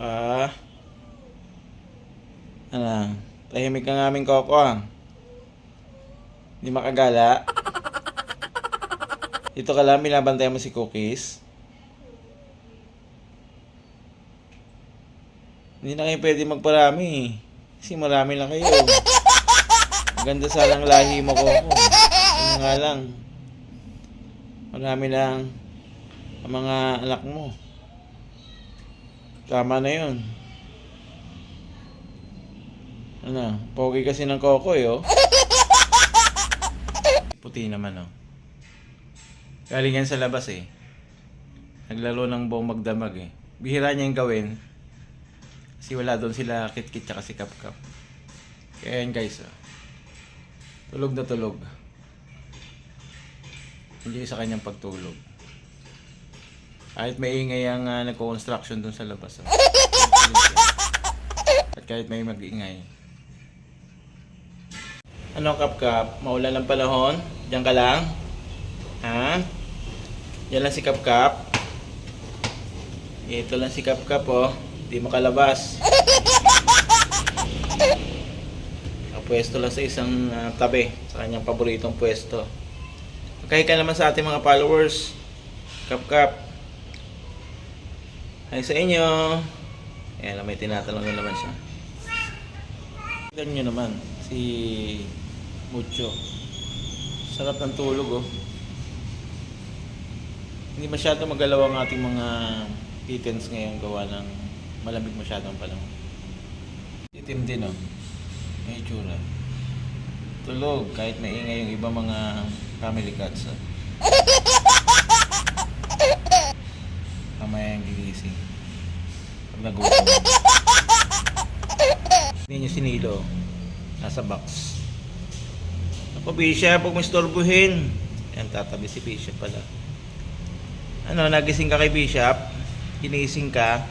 Ka. Ano? Tahimik ang aming Coco ah. Hindi makagala. Dito ka lang, binabantayan mo si Cookies. Hindi na kayo pwede magparami eh. Kasi marami lang kayo. Maganda sanang lahi mo, Coco. Ano nga lang. Marami lang ang mga anak mo. Tama na yun. Ano? Pogi kasi ng Coco eh oh. Puti naman oh. Galing yan sa labas eh. Naglaro ng buong magdamag eh. Bihira niya yung gawin. Kasi wala doon sila Kit-Kit tsaka si Kap-Kap. Kaya yan guys oh. Tulog na tulog. Hindi sa kanyang pagtulog. Kahit maingay ang nagko-construction doon sa labas oh. At kahit may mag-ingay. Ano Kap-Kap? Maulan ng panahon? Diyan ka lang? Ha? Yan lang si Kap-Kap. Ito lang si Kap-Kap oh. Hindi makalabas. Pwesto lang sa isang tabi. Sa kanyang paboritong pwesto. Magkahi ka naman sa ating mga followers. Kap-Kap. Hi sa inyo. Ayan, may tinatanong na naman siya. Tignan nyo naman. Si Mucho. Sarap ng tulog oh. Hindi masyado magalaw ang ating mga kittens ngayon gawa ng malamig masyadong panahon. Itim din oh. May itsura. Tulog kahit maingay yung iba mga family cats oh. Mamaya yung gigising. Pag nagutom. Hindi nyo sinilo. Nasa box. Ako Bishop, huwag mo istorbuhin. Yan, tatabi si Bishop pala. Ano, nagising ka kay Bishop? Ginising ka?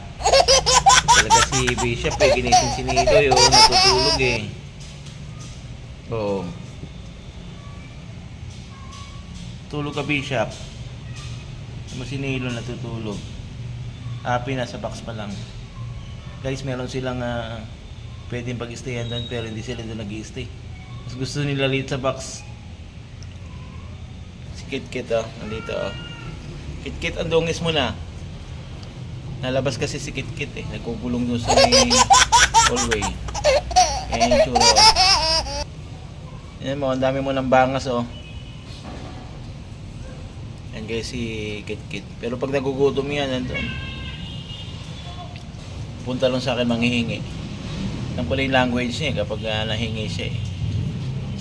Talaga si Bishop eh, ginising si Niloy oh, natutulog eh. Oo. Tulog ka Bishop. Mo si Nilo natutulog. Happy nasa box pa lang. Guys, meron silang pwedeng pag-stayan doon pero hindi sila doon nag-i-stay. Mas gusto nila dito sa box. Si Kit-Kit oh, nandito oh. Kit-Kit, ang dungis mo na. Nalabas kasi si Kit-Kit eh. Nagkukulong doon sa may hallway. Kaya yung tsura oh. Yan mo, ang dami mo ng bangas oh. Yan guys si Kit-Kit. Pero pag nagugutom yan, nandun. Punta lang sa akin manghihingi. Yan pala yung language niya kapag nahingi siya eh.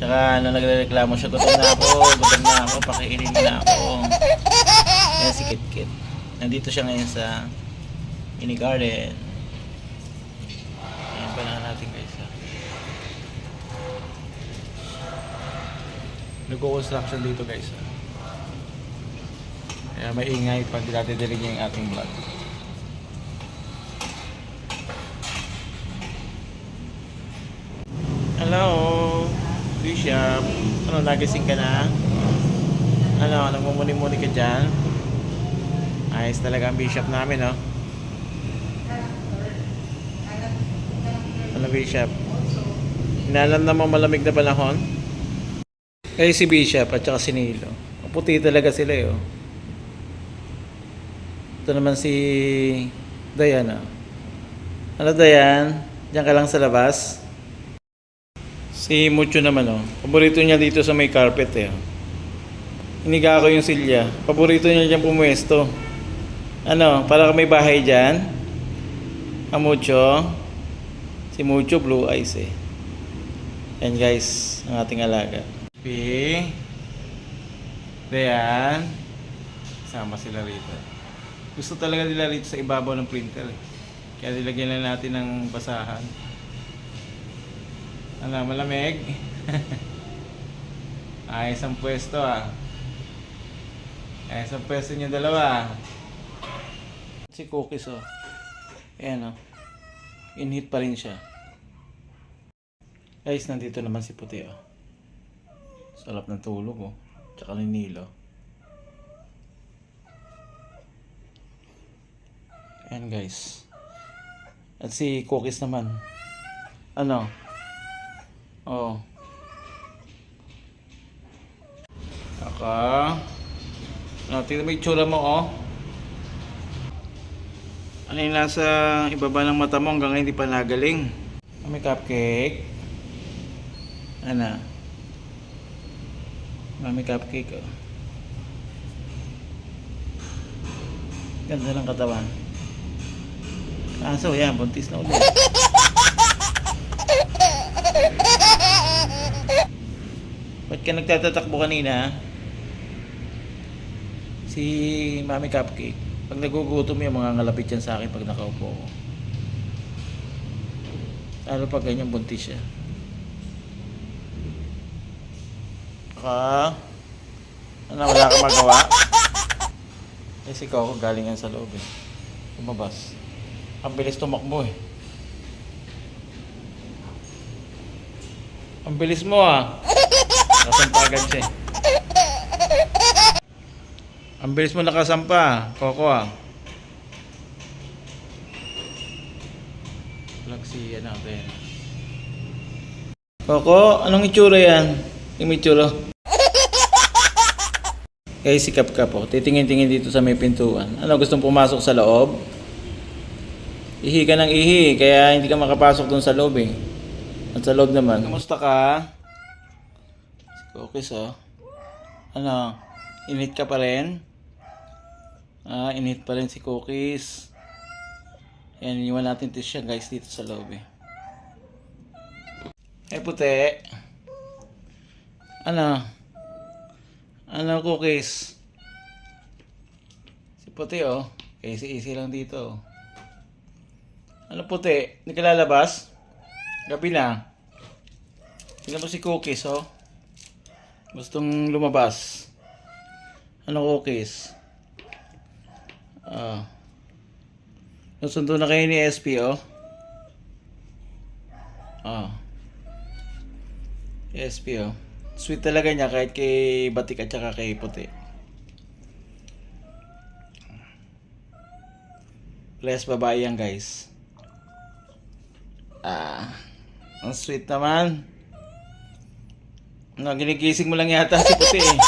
Tsaka nagreklamo siya, gutom na ako, pakiinin mo na ako. Yan si Kit-Kit. Nandito siya ngayon sa mini garden. Ayan pa na natin guys ha. Nagko-construction dito guys ha. Kaya maingay pag dinadidilig niya yung ating vlog. Hello Bishop. Ano, nagising ka na? Ano, nagmumuni-muni ka dyan? Ayos talaga ang Bishop namin, no? Ano, Bishop? Inalam naman malamig na panahon? Kaya si Bishop at saka si Nilo. Puti talaga sila, eh, oh. Ito naman si Diana. Ano, Diane? Diyan ka lang sa labas? Si Mucho naman, oh. Paborito niya dito sa may carpet, eh. Iniga ko yung silya. Paborito niya dyan pumuesto. Ano, para may bahay dyan? Mucho. Si Mucho, blue eyes, eh. Yan guys, ang ating alaga. Diyan. Sama sila rito. Gusto talaga nila rito sa ibabaw ng printer, eh. Kaya nilagyan na natin ng basahan. Ano, malamig? Ayos ang pwesto ah. Ayos ang pwesto niyo dalawa. Si Cookies oh. Ayan oh. Inhit pa rin siya. Guys, nandito naman si Puti oh. Sarap ng tulog oh. Tsaka ni Nilo. Ayan guys. At si Cookies naman. Ano? Oh. Tingnan mo yung itsura mo, oh. Ano yung nasa ibaba ng mata mo hanggang hindi pa nagaling? May cupcake. Ano? May cupcake, oh. Ganda ng katawan. Kaso, yan, buntis na ulit. Ba't ka nagtatatakbo kanina? Si Mami Cupcake, pag nagugutom yung mga ngalapit yan sa akin pag nakaupo ko. Lalo pag ganyan buntis siya. Wala kang magawa? Si Coco galing yan sa loob eh. Lumabas. Ang bilis tumakbo eh. Ang bilis mo ah. Nakasampa agad siya eh. Ang bilis mo nakasampa, Coco ah. Vlog si Ben. Coco, anong itsura yan? Yung itsura. Kaya si Kap oh, titingin-tingin dito sa may pintuan. Ano, gustong pumasok sa loob? Ihi ka ng ihi, kaya hindi ka makapasok dun sa loob eh. At sa loob naman. Kamusta ka? Si Cookies oh. Ano, init ka pa rin? Init pa rin si Cookies. Yan, iniwan natin siya guys dito sa loob eh. Puti. Ano Cookies? Si Puti oh. Easy lang dito. Ano Puti? Hindi ka lalabas? Gabi na. Tingnan mo si Cookies oh. Gustong lumabas. Ano Cookies? Nasundo na kayo ni SP oh. SP oh. Sweet talaga niya kahit kay Batik at saka kay Puti. Plus babae yan guys. Ang sweet naman. Ginigising mo lang yata si Puti eh.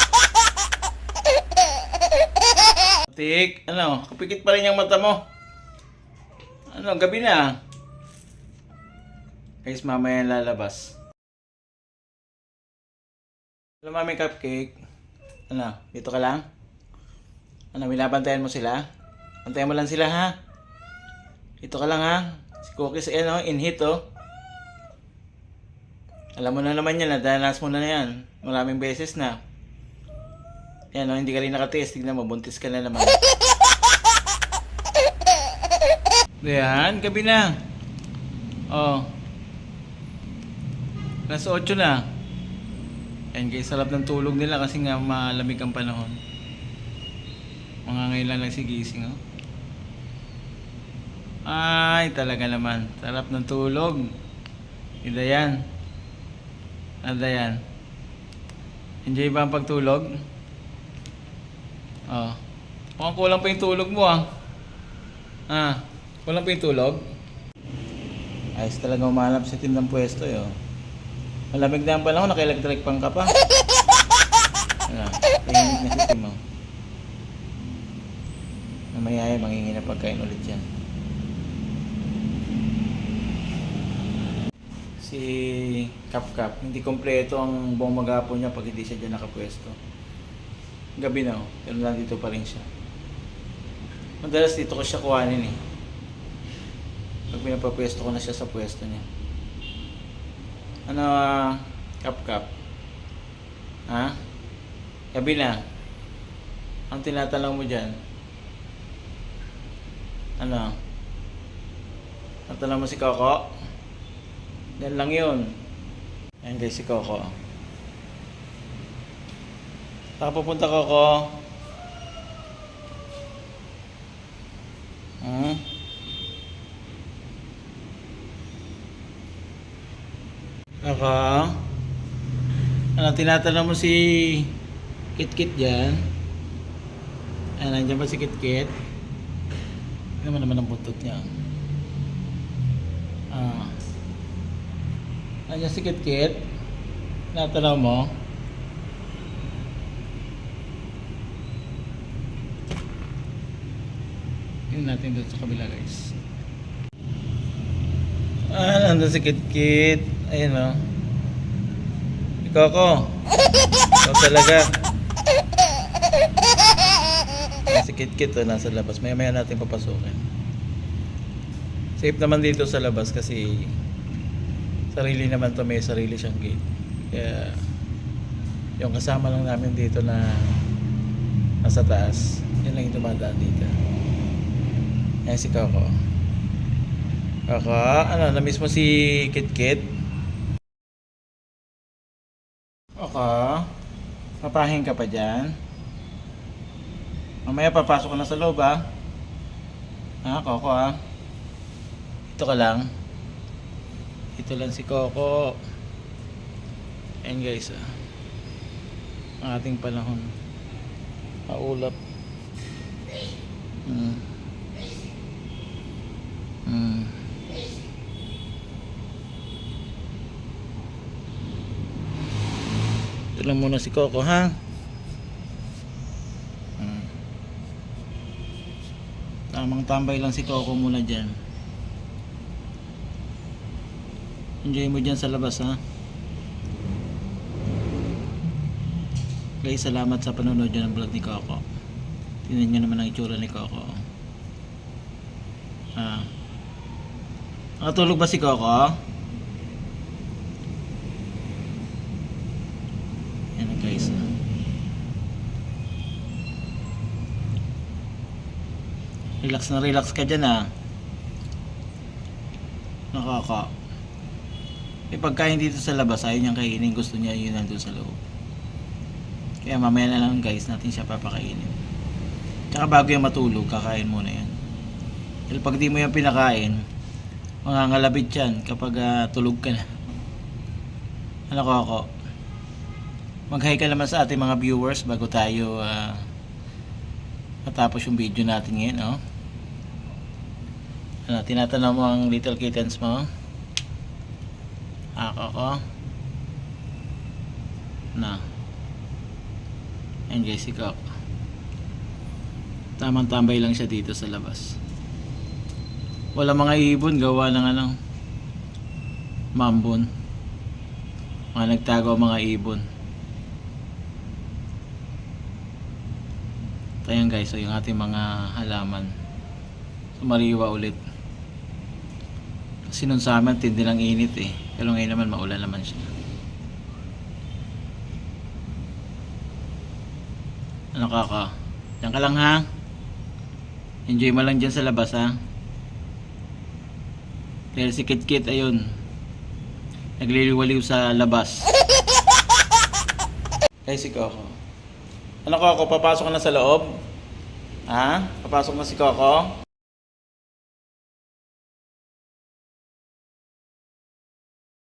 Batik, kapikit pa rin yung mata mo. Gabi na. Guys, mamaya lalabas. Hello, Mami Cupcake. Dito ka lang? Binabantayan mo sila? Bantayan mo lang sila, ha? Dito ka lang, ha? Si Cookies, in heat, oh. Alam mo na naman yan, nadanas mo na yan. Maraming beses na. Yan, hindi ka rin nakatiis. Tignan mo, buntis ka na naman. Yan, gabi na. Alas 8 na. Ayan guys, sarap ng tulog nila kasi nga malamig ang panahon. Mga ngayon lang si gising oh. Ay, talaga naman. Sarap ng tulog. Dayan. Dayan. Enjoy ba ang pagtulog? Mukhang kulang pa yung tulog mo ah. Kulang pa yung tulog? Ayos talaga umanap si Tim ng pwesto eh oh. Malamig na ang panahon, naka-electric pang ka pa. Tahimik na si Tim oh. Mamaya ay manghingi na pagkain ulit yan. Si Kap, hindi kompleto ang buong maghapon niya pag hindi siya dyan nakapwesto. Gabi na oh, pero nandito pa rin siya. Madalas dito ko siya kuhanin eh. Pag pinapapwesto ko na siya sa pwesto niya. Kap? Gabi na. Ang tinatanong mo dyan? Tatanong mo si Coco? Yan lang yun. Ayan guys si Coco. Saan ka pupunta Coco? Tinatanong mo si Kit dyan? Nandiyan ba si Kit? Ano naman ang buntot niya? Andiyan si Kit-Kit. Natanaw mo. Tingnan natin doon sa kabila guys. Nandun si Kit-Kit. Ayun o. Ikaw ko. Ikaw talaga. Si Kit-Kit o, nasa labas. Maya natin papasukin. Safe naman dito sa labas kasi sarili naman to, may sarili siyang gate. Kaya yung kasama lang namin dito na nasa taas, yun lang yung dumadaan dito. Ayan si Coco. Coco, ano, na-miss mo si Kit-Kit? Coco, papahin ka pa dyan? Mamaya papasok ka na sa loob ha? Ha, Coco ha? Ito ka lang. Ito lang si Coco. Ayan guys ang ating panahon. Maulap. Ito lang muna si Coco ha. Tamang tambay lang si Coco muna dyan. Enjoy mo dyan sa labas ha. Guys, salamat sa panonood nyo ng vlog ni Coco. Tingnan nyo naman ang itsura ni Coco. Nakatulog ba si Coco? Yan na guys relax ka dyan ha. Coco, may pagkain dito sa labas, ayaw niyang kainin, gusto niya yun nandun sa loob. Kaya mamaya na lang guys natin siya papakainin. Tsaka bago yan matulog, kakain muna yan. Dahil pag di mo yan pinakain, mangangalabit yan kapag tulog ka na. Ano Coco? Mag-hi ka naman sa ating mga viewers bago tayo matapos yung video natin ngayon, oh. Ano, tinatanaw mo ang little kittens mo? Coco. Na. Ayan guys, si Coco. Tamang tambay lang siya dito sa labas. Wala mga ibon, gawa ng ano, mambon. Mga nagtago mga ibon. Ayan guys, so yung ating mga halaman sumariwa ulit. Kasi nun sa amin tindi lang init eh. Pero ngayon naman maulan naman siya. Ano Coco? Diyan ka lang ha. Enjoy mo lang dyan sa labas ha. Dahil si Kit-Kit ayun, nagliliwaliw sa labas. Ay si Coco. Ano Coco, papasok ka na sa loob? Ha? Papasok na si Coco?